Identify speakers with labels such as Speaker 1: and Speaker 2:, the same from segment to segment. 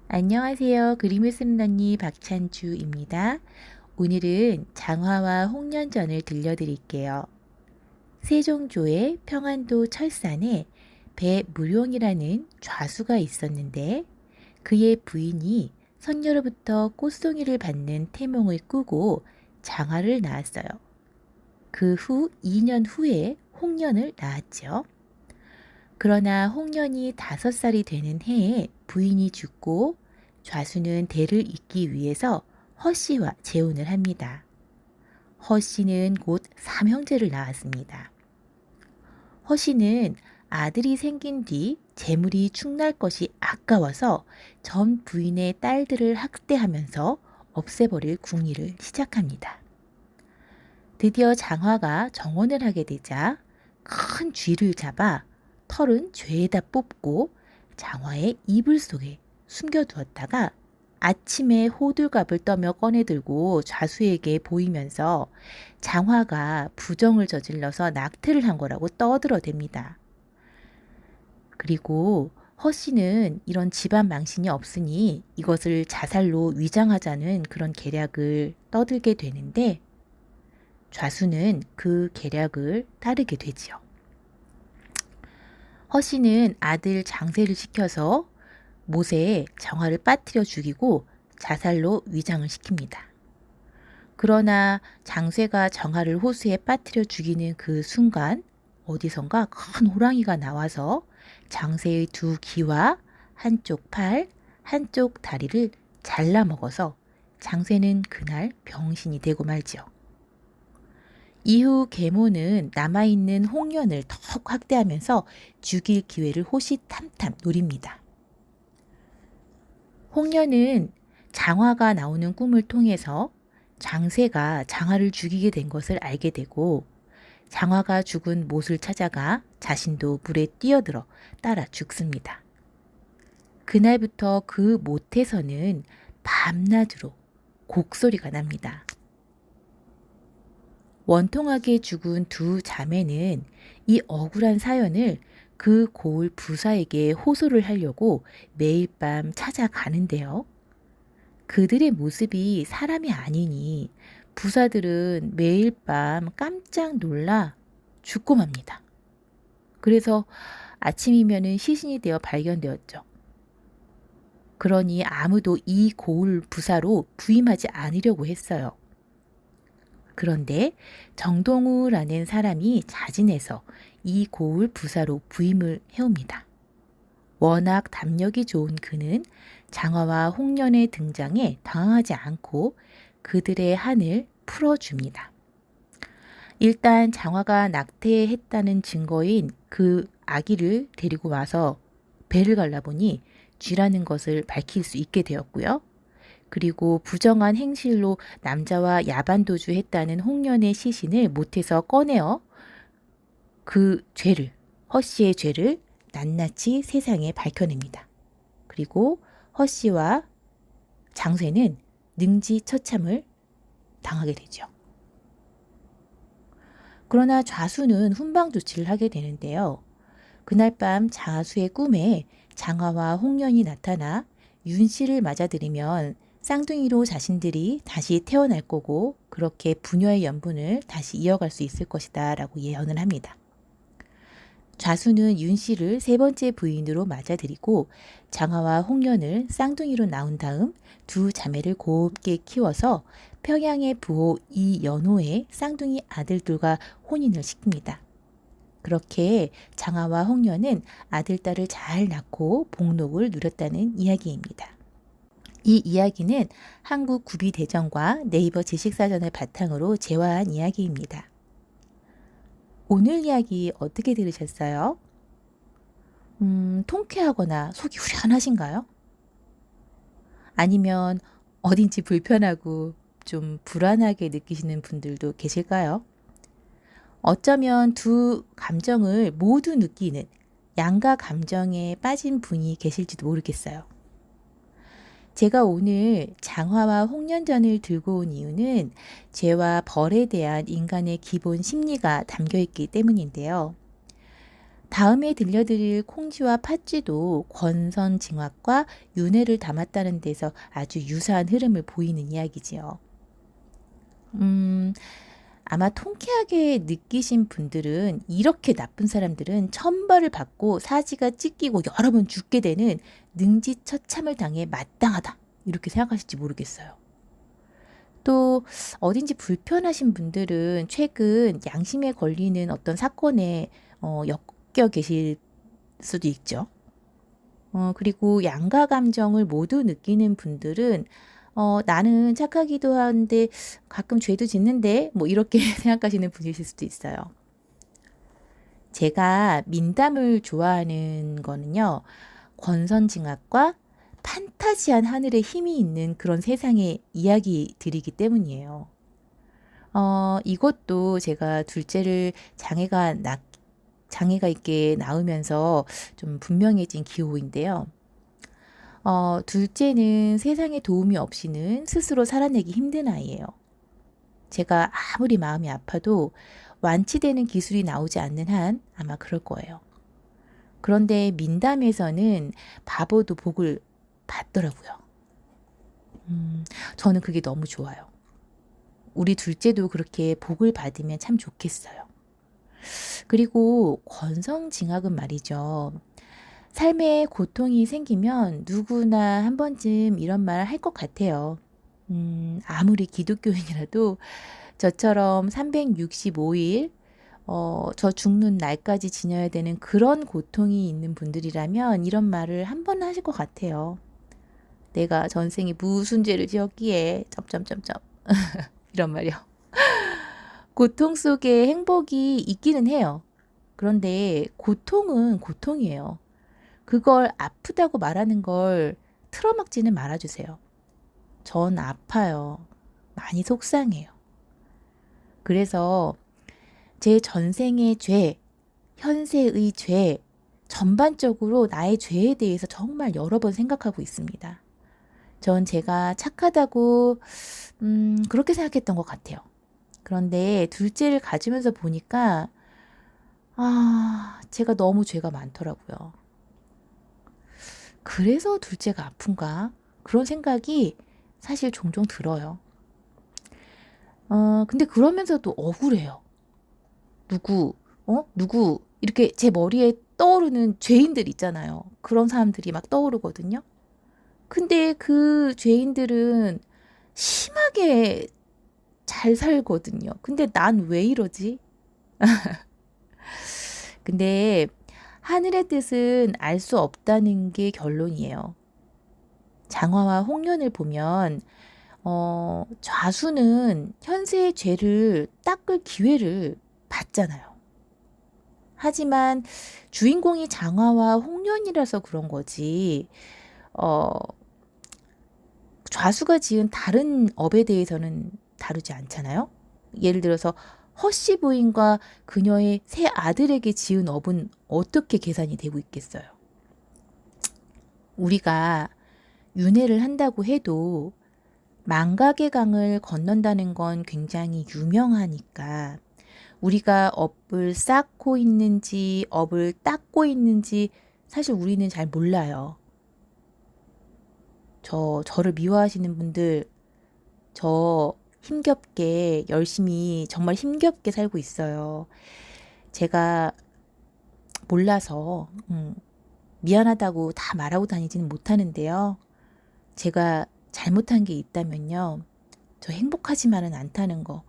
Speaker 1: 안녕하세요. 그림을 쓰는 언니 박찬주입니다. 오늘은 장화와 홍련전을 들려드릴게요. 세종조의 평안도 철산에 배무룡이라는 좌수가 있었는데 그의 부인이 선녀로부터 꽃송이를 받는 태몽을 꾸고 장화를 낳았어요. 그 후 2년 후에 홍련을 낳았죠. 그러나 홍련이 5살이 되는 해에 부인이 죽고 좌수는 대를 잇기 위해서 허씨와 재혼을 합니다. 허씨는 곧 삼형제를 낳았습니다. 허씨는 아들이 생긴 뒤 재물이 축날 것이 아까워서 전 부인의 딸들을 학대하면서 없애버릴 궁리를 시작합니다. 드디어 장화가 정혼을 하게 되자 큰 쥐를 잡아 털은 죄에다 뽑고 장화의 이불 속에 숨겨두었다가 아침에 호들갑을 떠며 꺼내들고 좌수에게 보이면서 장화가 부정을 저질러서 낙태를 한 거라고 떠들어댑니다. 그리고 허씨는 이런 집안 망신이 없으니 이것을 자살로 위장하자는 그런 계략을 떠들게 되는데 좌수는 그 계략을 따르게 되지요. 허씨는 아들 장세를 시켜서 못에 장화를 빠뜨려 죽이고 자살로 위장을 시킵니다. 그러나 장쇠가 장화를 호수에 빠뜨려 죽이는 그 순간 어디선가 큰 호랑이가 나와서 장쇠의 두 귀와 한쪽 팔, 한쪽 다리를 잘라 먹어서 장쇠는 그날 병신이 되고 말지요. 이후 계모는 남아있는 홍련을 턱 확대하면서 죽일 기회를 호시탐탐 노립니다. 홍련은 장화가 나오는 꿈을 통해서 장세가 장화를 죽이게 된 것을 알게 되고 장화가 죽은 못을 찾아가 자신도 물에 뛰어들어 따라 죽습니다. 그날부터 그 못에서는 밤낮으로 곡소리가 납니다. 원통하게 죽은 두 자매는 이 억울한 사연을 그 고을 부사에게 호소를 하려고 매일 밤 찾아가는데요. 그들의 모습이 사람이 아니니 부사들은 매일 밤 깜짝 놀라 죽고 맙니다. 그래서 아침이면은 시신이 되어 발견되었죠. 그러니 아무도 이 고을 부사로 부임하지 않으려고 했어요. 그런데 정동우라는 사람이 자진해서 이 고을 부사로 부임을 해옵니다. 워낙 담력이 좋은 그는 장화와 홍련의 등장에 당황하지 않고 그들의 한을 풀어줍니다. 일단 장화가 낙태했다는 증거인 그 아기를 데리고 와서 배를 갈라보니 쥐라는 것을 밝힐 수 있게 되었고요. 그리고 부정한 행실로 남자와 야반도주했다는 홍련의 시신을 못해서 꺼내어 그 죄를, 허씨의 죄를 낱낱이 세상에 밝혀냅니다. 그리고 허씨와 장쇠는 능지처참을 당하게 되죠. 그러나 좌수는 훈방조치를 하게 되는데요. 그날 밤 좌수의 꿈에 장화와 홍련이 나타나 윤씨를 맞아들이면 쌍둥이로 자신들이 다시 태어날 거고 그렇게 부녀의 연분을 다시 이어갈 수 있을 것이다 라고 예언을 합니다. 좌수는 윤씨를 3번째 부인으로 맞아들이고 장화와 홍련을 쌍둥이로 낳은 다음 두 자매를 곱게 키워서 평양의 부호 이연호의 쌍둥이 아들들과 혼인을 시킵니다. 그렇게 장화와 홍련은 아들, 딸을 잘 낳고 복록을 누렸다는 이야기입니다. 이 이야기는 한국 구비대전과 네이버 지식사전을 바탕으로 재화한 이야기입니다. 오늘 이야기 어떻게 들으셨어요? 통쾌하거나 속이 후련하신가요? 아니면 어딘지 불편하고 좀 불안하게 느끼시는 분들도 계실까요? 어쩌면 두 감정을 모두 느끼는 양가 감정에 빠진 분이 계실지도 모르겠어요. 제가 오늘 장화와 홍련전을 들고 온 이유는 죄와 벌에 대한 인간의 기본 심리가 담겨 있기 때문인데요. 다음에 들려드릴 콩쥐와 팥쥐도 권선징악과 윤회를 담았다는 데서 아주 유사한 흐름을 보이는 이야기지요. 아마 통쾌하게 느끼신 분들은 이렇게 나쁜 사람들은 천벌을 받고 사지가 찢기고 여러 번 죽게 되는 능지처참을 당해 마땅하다 이렇게 생각하실지 모르겠어요. 또 어딘지 불편하신 분들은 최근 양심에 걸리는 어떤 사건에 엮여 계실 수도 있죠. 그리고 양가 감정을 모두 느끼는 분들은 나는 착하기도 한데 가끔 죄도 짓는데 뭐 이렇게 생각하시는 분이실 수도 있어요. 제가 민담을 좋아하는 거는요. 권선징악과 판타지한 하늘의 힘이 있는 그런 세상의 이야기들이기 때문이에요. 이것도 제가 둘째를 장애가 있게 낳으면서 좀 분명해진 기호인데요. 둘째는 세상에 도움이 없이는 스스로 살아내기 힘든 아이예요. 제가 아무리 마음이 아파도 완치되는 기술이 나오지 않는 한 아마 그럴 거예요. 그런데 민담에서는 바보도 복을 받더라고요. 저는 그게 너무 좋아요. 우리 둘째도 그렇게 복을 받으면 참 좋겠어요. 그리고 권성징악은 말이죠. 삶에 고통이 생기면 누구나 한 번쯤 이런 말 할 것 같아요. 아무리 기독교인이라도 저처럼 365일 저 죽는 날까지 지녀야 되는 그런 고통이 있는 분들이라면 이런 말을 한 번 하실 것 같아요. 내가 전생에 무슨 죄를 지었기에 점점점점 이런 말이요. 고통 속에 행복이 있기는 해요. 그런데 고통은 고통이에요. 그걸 아프다고 말하는 걸 틀어막지는 말아주세요. 전 아파요. 많이 속상해요. 그래서 제 전생의 죄, 현세의 죄, 전반적으로 나의 죄에 대해서 정말 여러 번 생각하고 있습니다. 전 제가 착하다고 그렇게 생각했던 것 같아요. 그런데 둘째를 가지면서 보니까 제가 너무 죄가 많더라고요. 그래서 둘째가 아픈가? 그런 생각이 사실 종종 들어요. 근데 그러면서도 억울해요. 누구 이렇게 제 머리에 떠오르는 죄인들 있잖아요. 그런 사람들이 막 떠오르거든요. 근데 그 죄인들은 심하게 잘 살거든요. 근데 난 왜 이러지? 근데 하늘의 뜻은 알 수 없다는 게 결론이에요. 장화와 홍련을 보면 좌수는 현세의 죄를 닦을 기회를 받잖아요. 하지만 주인공이 장화와 홍련이라서 그런 거지 좌수가 지은 다른 업에 대해서는 다루지 않잖아요. 예를 들어서 허씨 부인과 그녀의 세 아들에게 지은 업은 어떻게 계산이 되고 있겠어요. 우리가 윤회를 한다고 해도 망각의 강을 건넌다는 건 굉장히 유명하니까 우리가 업을 쌓고 있는지 업을 닦고 있는지 사실 우리는 잘 몰라요. 저를 미워하시는 분들, 저 힘겹게 열심히 정말 힘겹게 살고 있어요. 제가 몰라서 미안하다고 다 말하고 다니지는 못하는데요. 제가 잘못한 게 있다면요. 저 행복하지만은 않다는 거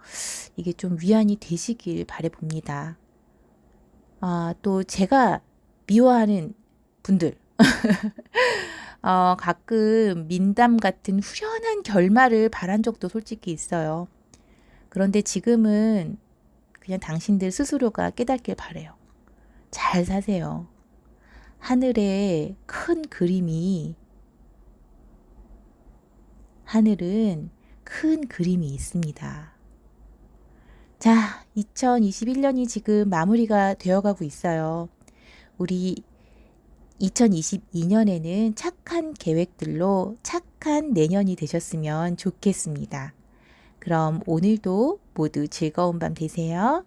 Speaker 1: 이게 좀 위안이 되시길 바라봅니다. 또 제가 미워하는 분들 가끔 민담 같은 후련한 결말을 바란 적도 솔직히 있어요. 그런데 지금은 그냥 당신들 스스로가 깨닫길 바래요. 잘 사세요. 하늘은 큰 그림이 있습니다. 자, 2021년이 지금 마무리가 되어가고 있어요. 우리 2022년에는 착한 계획들로 착한 내년이 되셨으면 좋겠습니다. 그럼 오늘도 모두 즐거운 밤 되세요.